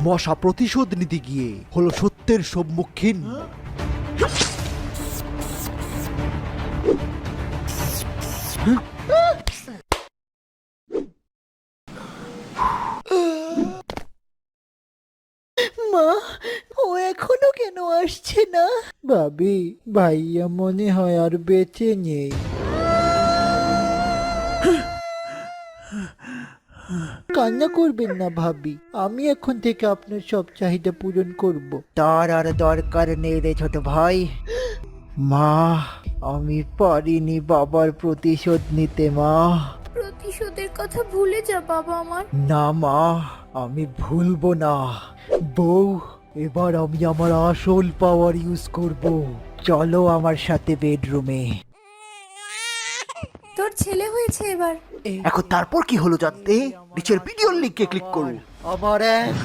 মশা প্রতিশোধ নিতে গিয়ে হলো সত্যের সম্মুখীন। মা, ও এখনো কেন আসছে না? ভাবি, ভাইয়া মনে হয় আর বেঁচে নেই। কান্না করবেন না ভাবি, আমি এখন থেকে আপনার সব চাহিদা পূরণ করব। তার আর দরকার নেই রে ছোট ভাই। মা, আমি পারিনি বাবার প্রতিশোধ নিতে মা। প্রতিশোধের কথা ভুলে যা বাবা আমার। না মা, আমি ভুলবো না। বউ, এবার আমি আমার আসল পাওয়ার ইউজ করব। চলো আমার সাথে বেডরুমে। তোর ছেলে হয়েছে এবার। এখন তারপর কি হলো জানতে নিচের ভিডিওর লিংকে ক্লিক করুন। আমার এক